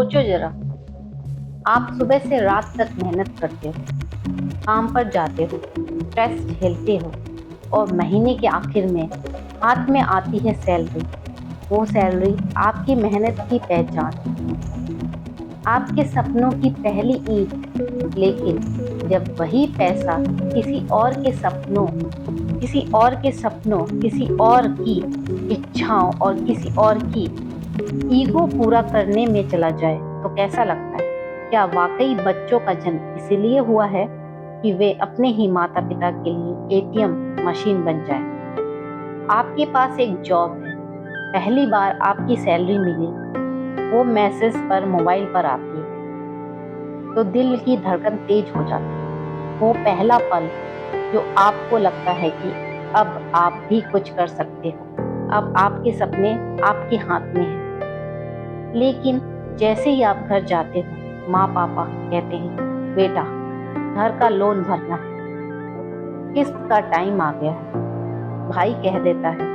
सोचो जरा, आप सुबह से रात तक मेहनत करते हो, काम पर जाते हो, स्ट्रेस झेलते हो और महीने के आखिर में हाथ में आती है सैलरी। वो सैलरी आपकी मेहनत की पहचान, आपके सपनों की पहली ईंट। लेकिन जब वही पैसा किसी और की इच्छाओं और किसी और की ईगो पूरा करने में चला जाए तो कैसा लगता है? क्या वाकई बच्चों का जन्म इसीलिए हुआ है कि वे अपने ही माता पिता के लिए एटीएम मशीन बन जाए? आपके पास एक जॉब है, पहली बार आपकी सैलरी मिली, वो मैसेज पर मोबाइल पर आती है तो दिल की धड़कन तेज हो जाती है। वो पहला पल जो आपको लगता है कि अब आप भी कुछ कर सकते हो, अब आपके सपने आपके हाथ में हैं। लेकिन जैसे ही आप घर जाते हो, माँ पापा कहते हैं, बेटा घर का लोन भरना है, किस्त का टाइम आ गया है। भाई कह देता है,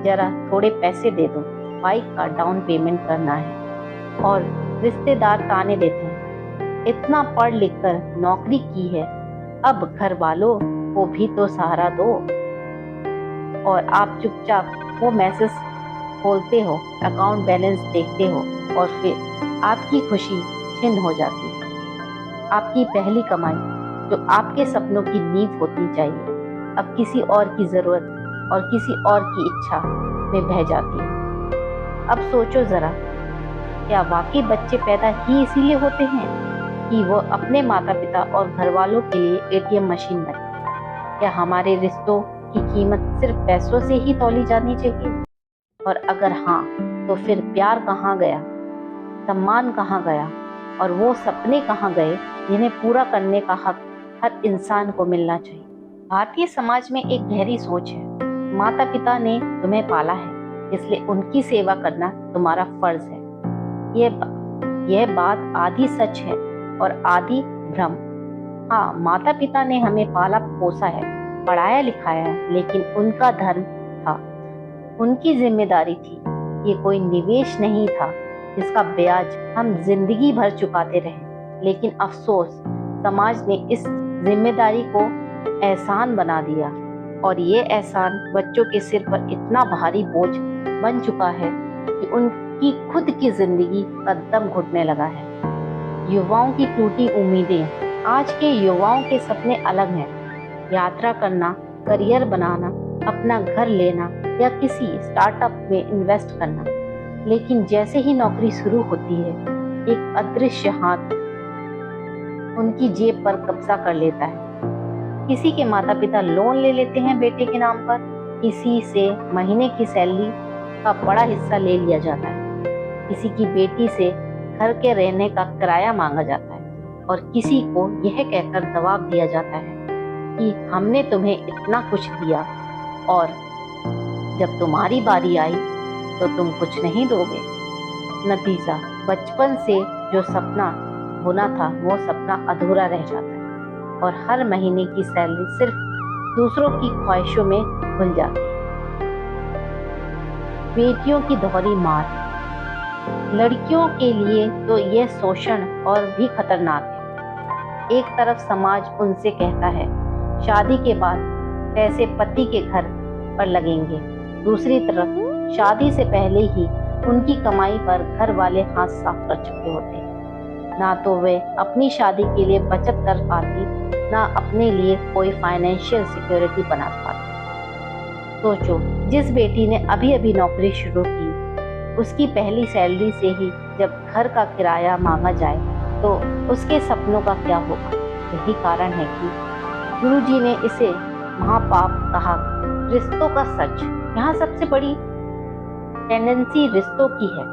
जरा थोड़े पैसे दे दो, बाइक का डाउन पेमेंट करना है। और रिश्तेदार ताने देते हैं, इतना पढ़ लिख कर नौकरी की है, अब घर वालों को भी तो सहारा दो। और आप चुपचाप वो मैसेज खोलते हो, अकाउंट बैलेंस देखते हो और फिर आपकी खुशी छिन्न हो जाती है। आपकी पहली कमाई जो आपके सपनों की नींव होती चाहिए, अब किसी और की जरूरत और किसी और की इच्छा में बह जाती है। अब सोचो जरा, क्या वाकई बच्चे पैदा ही इसीलिए होते हैं कि वो अपने माता पिता और घर वालों के लिए एटीएम मशीन बने? क्या हमारे रिश्तों की कीमत सिर्फ पैसों से ही तौली जानी चाहिए? और अगर हाँ, तो फिर प्यार कहाँ गया, सम्मान कहाँ गया और वो सपने कहाँ गए जिन्हें पूरा करने का हक हर इंसान को मिलना चाहिए? भारतीय समाज में एक गहरी सोच है, माता पिता ने तुम्हें पाला है इसलिए उनकी सेवा करना तुम्हारा फर्ज है। यह बात आधी सच है और आधी भ्रम। हाँ, माता पिता ने हमें पाला पोसा है, पढ़ाया लिखाया है, लेकिन उनका धर्म था, उनकी जिम्मेदारी थी। ये कोई निवेश नहीं था जिसका ब्याज हम जिंदगी भर चुकाते रहे। लेकिन अफसोस, समाज ने इस जिम्मेदारी को एहसान बना दिया और ये एहसान बच्चों के सिर पर इतना भारी बोझ बन चुका है कि उनकी खुद की जिंदगी का दम घुटने लगा है। युवाओं की टूटी उम्मीदें। आज के युवाओं के सपने अलग हैं, यात्रा करना, करियर बनाना, अपना घर लेना या किसी स्टार्टअप में इन्वेस्ट करना। लेकिन जैसे ही नौकरी शुरू होती है, एक अदृश्य हाथ उनकी जेब पर कब्जा कर लेता है। किसी के माता पिता लोन ले लेते हैं बेटे के नाम पर, किसी से महीने की सैलरी का बड़ा हिस्सा ले लिया जाता है, किसी की बेटी से घर के रहने का किराया मांगा जाता है और किसी को यह कहकर दबाव दिया जाता है कि हमने तुम्हें इतना कुछ दिया और जब तुम्हारी बारी आई तो तुम कुछ नहीं दोगे। नतीजा, बचपन से जो सपना बुना था वो सपना अधूरा रह जाता है और हर महीने की सैलरी सिर्फ दूसरों की ख्वाहिशों में घुल जाती है। बेटियों की दोहरी मार। लड़कियों के लिए तो यह शोषण और भी खतरनाक है। एक तरफ समाज उनसे कहता है, शादी के बाद पैसे पति के घर पर लगेंगे, दूसरी तरफ शादी से पहले ही उनकी कमाई पर घर वाले हाथ साफ कर चुके होते हैं। ना तो वे अपनी शादी के लिए बचत कर पाती, ना अपने लिए कोई फाइनेंशियल सिक्योरिटी बना पाती। सोचो, जिस बेटी ने अभी अभी नौकरी शुरू की, उसकी पहली सैलरी से ही जब घर का किराया मांगा जाए तो उसके सपनों का क्या होगा? यही कारण है कि गुरुजी ने इसे महापाप कहा। रिश्तों का सच। यहाँ सबसे बड़ी टेंडेंसी रिश्तों की है।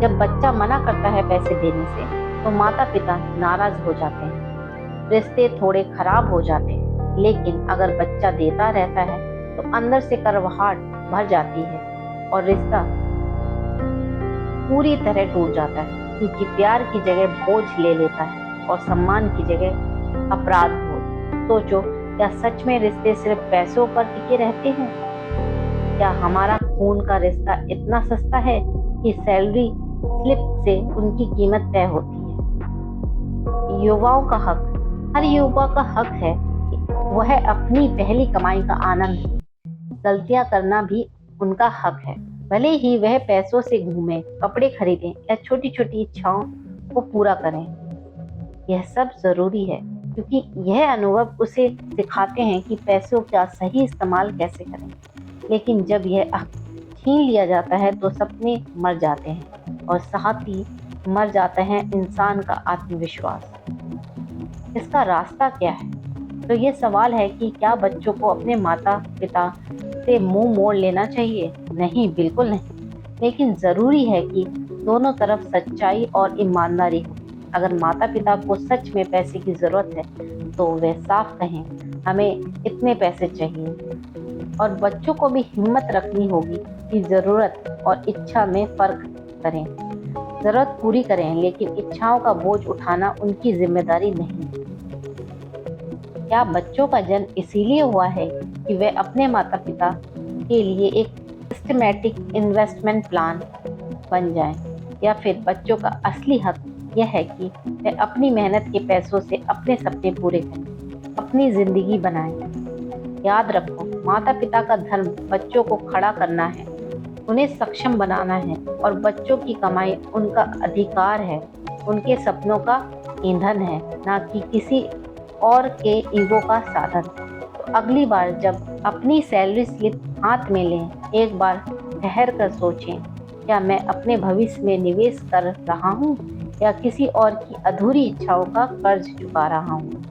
जब बच्चा मना करता है पैसे देने से तो माता पिता नाराज हो जाते हैं, रिश्ते थोड़े खराब हो जाते हैं। लेकिन अगर बच्चा देता रहता है तो अंदर से कड़वाहट भर जाती है और रिश्ता पूरी तरह टूट जाता है, क्योंकि प्यार की जगह बोझ ले लेता है और सम्मान की जगह अपराध बोध। सोचो, क्या सच में रिश्ते सिर्फ पैसों पर टिके रहते हैं? क्या हमारा खून का रिश्ता इतना सस्ता है कि सैलरी स्लिप से उनकी कीमत तय होती है। युवाओं का हक, हर युवा का हक है कि वह अपनी पहली कमाई का आनंद ले। गलतियां करना भी उनका हक है, भले ही वह पैसों से घूमें, कपड़े खरीदें या छोटी छोटी इच्छाओं को पूरा करें। यह सब जरूरी है क्योंकि यह अनुभव उसे सिखाते हैं कि पैसों का सही इस्तेमाल कैसे करें। लेकिन जब यह हक छीन लिया जाता है तो सपने मर जाते हैं और साथ ही मर जाता है इंसान का आत्मविश्वास। इसका रास्ता क्या है? तो ये सवाल है कि क्या बच्चों को अपने माता पिता से मुंह मोड़ लेना चाहिए? नहीं, बिल्कुल नहीं। लेकिन जरूरी है कि दोनों तरफ सच्चाई और ईमानदारी हो। अगर माता पिता को सच में पैसे की जरूरत है तो वे साफ कहें, हमें इतने पैसे चाहिए। और बच्चों को भी हिम्मत रखनी होगी कि जरूरत और इच्छा में फर्क करें। जरूरत पूरी करें, लेकिन इच्छाओं का बोझ उठाना उनकी जिम्मेदारी नहीं। क्या बच्चों का जन्म इसीलिए हुआ है कि वे अपने माता पिता के लिए एक सिस्टमैटिक इन्वेस्टमेंट प्लान बन जाएं? या फिर बच्चों का असली हक यह है कि वे अपनी मेहनत के पैसों से अपने सपने पूरे करें, अपनी जिंदगी बनाएं? याद रखो, माता पिता का धर्म बच्चों को खड़ा करना है, उन्हें सक्षम बनाना है, और बच्चों की कमाई उनका अधिकार है, उनके सपनों का ईंधन है, ना कि किसी और के ईगो का साधन। तो अगली बार जब अपनी सैलरी स्लिप हाथ में लें, एक बार ठहर कर सोचें, क्या मैं अपने भविष्य में निवेश कर रहा हूँ या किसी और की अधूरी इच्छाओं का कर्ज चुका रहा हूँ?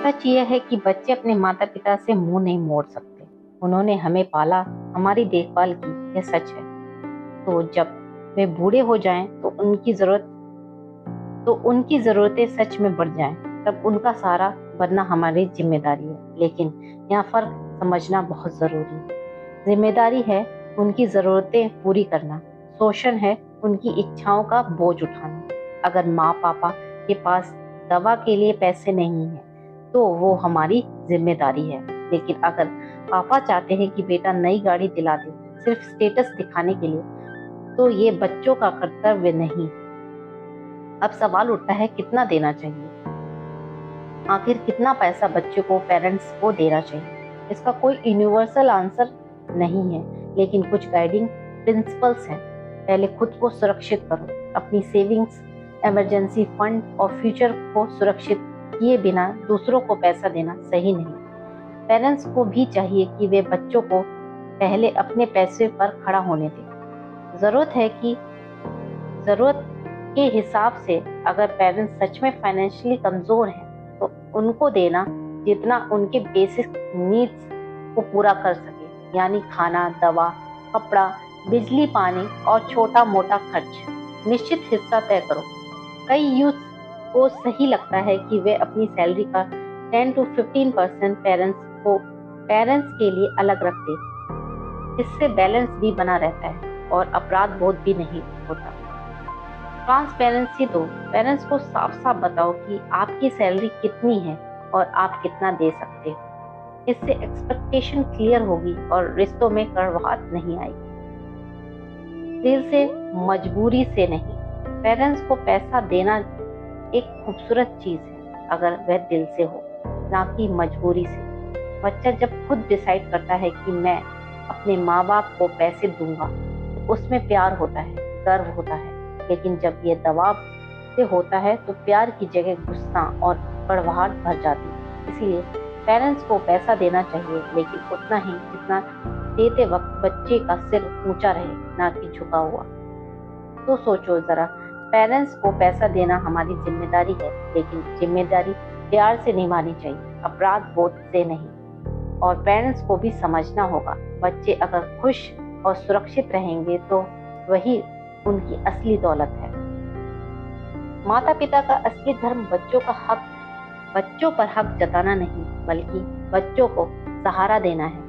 सच यह है कि बच्चे अपने माता पिता से मुंह नहीं मोड़ सकते। उन्होंने हमें पाला, हमारी देखभाल की, यह सच है। तो जब वे बूढ़े हो जाएं तो उनकी जरूरतें सच में बढ़ जाएं, तब उनका सहारा बनना हमारी जिम्मेदारी है। लेकिन यहाँ फर्क समझना बहुत जरूरी है। जिम्मेदारी है उनकी जरूरतें पूरी करना, शोषण है उनकी इच्छाओं का बोझ उठाना। अगर माँ पापा के पास दवा के लिए पैसे नहीं है तो वो हमारी जिम्मेदारी है। लेकिन अगर पापा चाहते हैं कि बेटा नई गाड़ी दिला दे सिर्फ स्टेटस दिखाने के लिए, तो ये बच्चों का कर्तव्य नहीं। अब सवाल उठता है, कितना देना चाहिए? आखिर कितना पैसा बच्चों को पेरेंट्स को देना चाहिए? इसका कोई यूनिवर्सल आंसर नहीं है, लेकिन कुछ गाइडिंग प्रिंसिपल्स हैं। पहले खुद को सुरक्षित करो। अपनी सेविंग्स, इमरजेंसी फंड और फ्यूचर को सुरक्षित किए बिना दूसरों को पैसा देना सही नहीं। पेरेंट्स को भी चाहिए कि वे बच्चों को पहले अपने पैसे पर खड़ा होने दें। जरूरत के हिसाब से अगर पेरेंट्स सच में फाइनेंशियली कमजोर हैं तो उनको देना जितना उनके बेसिक नीड्स को पूरा कर सके, यानी खाना, दवा, कपड़ा, बिजली, पानी और छोटा मोटा खर्च, निश्चित हिस्सा तय करो। कई यूथ को सही लगता है कि वे अपनी सैलरी का 10 to 15% पेरेंट्स के लिए अलग रख दें। इससे बैलेंस भी बना रहता है और अपराध बोध भी नहीं होता। ट्रांसपेरेंसी दो। पेरेंट्स को साफ साफ बताओ कि आपकी सैलरी कितनी है और आप कितना दे सकते हो। इससे एक्सपेक्टेशन क्लियर होगी और रिश्तों में कड़वाहट नहीं आएगी। दिल से, मजबूरी से नहीं। पेरेंट्स को पैसा देना एक खूबसूरत चीज है अगर वह दिल से हो, ना कि मजबूरी से। बच्चा जब खुद डिसाइड करता है कि मैं अपने माँ बाप को पैसे दूंगा, तो उसमें प्यार होता है, गर्व होता है। लेकिन जब ये दबाव से होता है तो प्यार की जगह गुस्सा और कड़वाहट भर जाती है। इसलिए पेरेंट्स को पैसा देना चाहिए, लेकिन उतना ही जितना देते वक्त बच्चे का सिर ऊंचा रहे, ना कि झुका हुआ। तो सोचो जरा, पेरेंट्स को पैसा देना हमारी जिम्मेदारी है, लेकिन जिम्मेदारी प्यार से निभानी चाहिए, अपराध बोध से नहीं। और पेरेंट्स को भी समझना होगा, बच्चे अगर खुश और सुरक्षित रहेंगे तो वही उनकी असली दौलत है। माता पिता का असली धर्म बच्चों पर हक जताना नहीं, बल्कि बच्चों को सहारा देना है।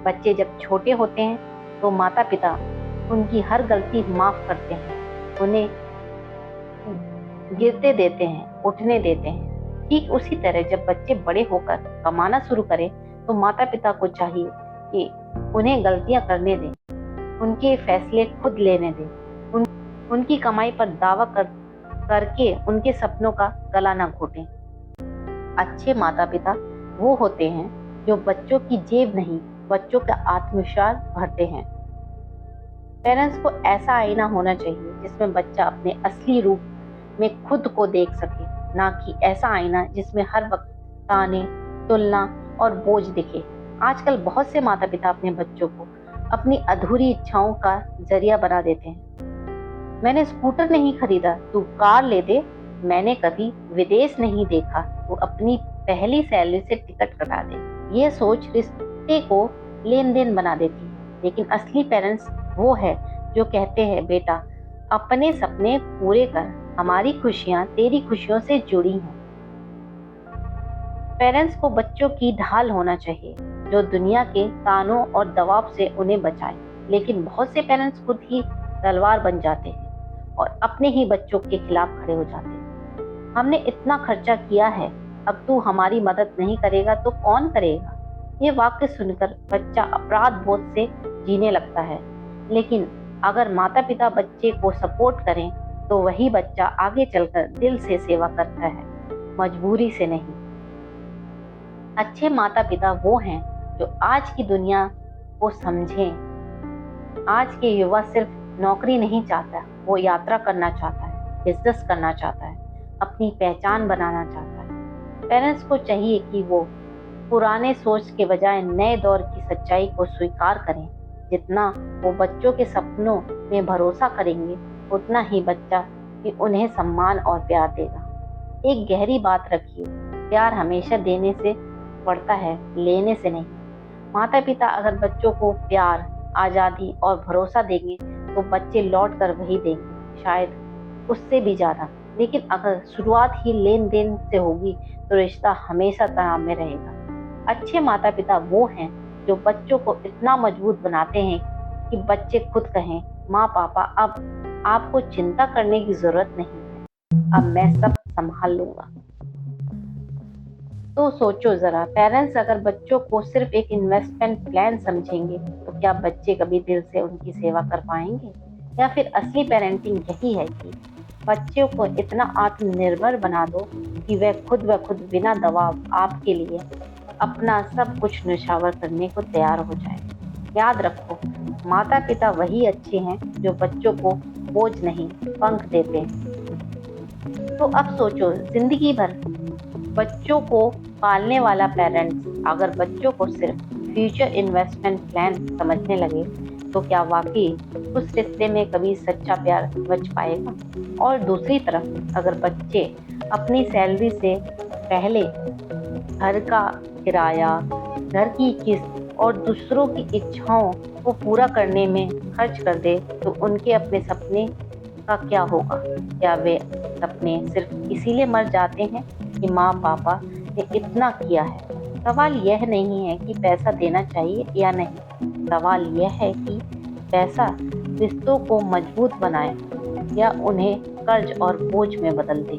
बच्चे जब छोटे होते हैं तो माता पिता उनकी हर गलती माफ करते हैं, उन्हें गिरते देते हैं, उठने देते हैं। ठीक उसी तरह जब बच्चे बड़े होकर कमाना शुरू करें तो माता पिता को चाहिए कि उन्हें गलतियां करने दें, उनके फैसले खुद लेने दें, उनकी कमाई पर दावा करके उनके सपनों का गला न घोटें। अच्छे माता पिता वो होते हैं जो बच्चों की जेब नहीं, बच्चों का आत्मविश्वास भरते हैं। पेरेंट्स को ऐसा आईना होना चाहिए जिसमें बच्चा अपने असली रूप में खुद को देख सके, ना कि ऐसा आईना जिसमें हर वक्त ताने, तुलना और बोझ दिखे। आजकल बहुत से माता पिता अपने बच्चों को अपनी अधूरी इच्छाओं का जरिया बना देते हैं। मैंने स्कूटर नहीं खरीदा, तू कार ले दे। मैंने कभी विदेश नहीं देखा, तू अपनी पहली सैलरी से टिकट कटा दे। ये सोच रिश्ते को लेन देन बना देती है। लेकिन असली पेरेंट्स वो है जो कहते हैं, बेटा अपने सपने पूरे कर, हमारी खुशियां तेरी खुशियों से जुड़ी हैं। पेरेंट्स को बच्चों की ढाल होना चाहिए जो दुनिया के तानों और दबाव से उन्हें बचाए। लेकिन बहुत से पेरेंट्स खुद ही तलवार बन जाते हैं और अपने ही बच्चों के खिलाफ खड़े हो जाते हैं। हमने इतना खर्चा किया है, अब तू हमारी मदद नहीं करेगा तो कौन करेगा? ये वाक्य सुनकर बच्चा अपराध बोध से जीने लगता है। लेकिन अगर माता पिता बच्चे को सपोर्ट करें तो वही बच्चा आगे चलकर दिल से सेवा करता है, मजबूरी से नहीं। अच्छे माता पिता वो हैं जो आज की दुनिया को समझें। आज के युवा सिर्फ नौकरी नहीं चाहता, वो यात्रा करना चाहता है, बिजनेस करना चाहता है, अपनी पहचान बनाना चाहता है। पेरेंट्स को चाहिए कि वो पुराने सोच के बजाय नए दौर की सच्चाई को स्वीकार करें। जितना वो बच्चों के सपनों में भरोसा करेंगे, उतना ही बच्चा भी उन्हें सम्मान और प्यार देगा। एक गहरी बात रखिए, प्यार हमेशा देने से बढ़ता है, लेने से नहीं। माता पिता अगर बच्चों को प्यार, आजादी और भरोसा देंगे तो बच्चे लौट कर वही देंगे, शायद उससे भी ज्यादा। लेकिन अगर शुरुआत ही लेन देन से होगी तो रिश्ता हमेशा तनाव में रहेगा। अच्छे माता पिता वो हैं जो बच्चों को इतना मजबूत बनाते हैं कि बच्चे खुद कहें, माँ पापा अब आपको चिंता करने की जरूरत नहीं है, अब मैं सब संभाल लूंगा। तो सोचो जरा, पेरेंट्स अगर बच्चों को सिर्फ एक इन्वेस्टमेंट प्लान समझेंगे तो क्या बच्चे कभी दिल से उनकी सेवा कर पाएंगे? या फिर असली पेरेंटिंग यही है कि बच्चों को इतना आत्मनिर्भर बना दो कि वह खुद बिना दबाव आपके लिए अपना सब कुछ निछावर करने को तैयार हो जाए। याद रखो, माता पिता वही अच्छे हैं जो बच्चों को बोझ नहीं, पंख देते हैं। तो अब सोचो, जिंदगी भर बच्चों को पालने वाला पेरेंट्स अगर बच्चों को सिर्फ फ्यूचर इन्वेस्टमेंट प्लान समझने लगे तो क्या वाकई उस रिश्ते में कभी सच्चा प्यार बच पाएगा? और दूसरी तरफ अगर बच्चे अपनी सैलरी से पहले घर का किराया, घर की किस्त और दूसरों की इच्छाओं को पूरा करने में खर्च कर दे तो उनके अपने सपने का क्या होगा? क्या वे सपने सिर्फ इसीलिए मर जाते हैं कि माँ पापा ने इतना किया है? सवाल यह नहीं है कि पैसा देना चाहिए या नहीं, सवाल यह है कि पैसा रिश्तों को मजबूत बनाए या उन्हें कर्ज और बोझ में बदल दे।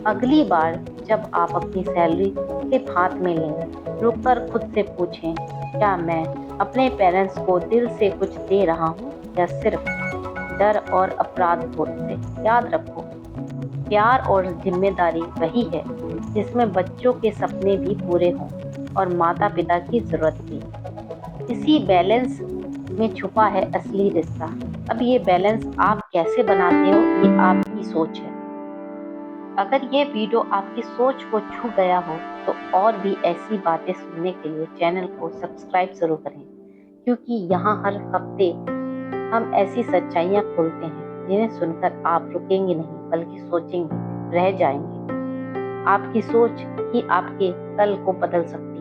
अगली बार जब आप अपनी सैलरी सिर्फ हाथ में लें, रुककर खुद से पूछें, क्या मैं अपने पेरेंट्स को दिल से कुछ दे रहा हूँ या सिर्फ डर और अपराध बोध से? याद रखो, प्यार और जिम्मेदारी वही है जिसमें बच्चों के सपने भी पूरे हों और माता पिता की जरूरत भी। इसी बैलेंस में छुपा है असली रिश्ता। अब ये बैलेंस आप कैसे बनाते हो, ये आपकी सोच है। अगर ये वीडियो आपकी सोच को छू गया हो तो और भी ऐसी बातें सुनने के लिए चैनल को सब्सक्राइब जरूर करें, क्योंकि यहाँ हर हफ्ते हम ऐसी सच्चाइयाँ खोलते हैं जिन्हें सुनकर आप रुकेंगे नहीं बल्कि सोचेंगे, रह जाएंगे। आपकी सोच ही आपके कल को बदल सकती है।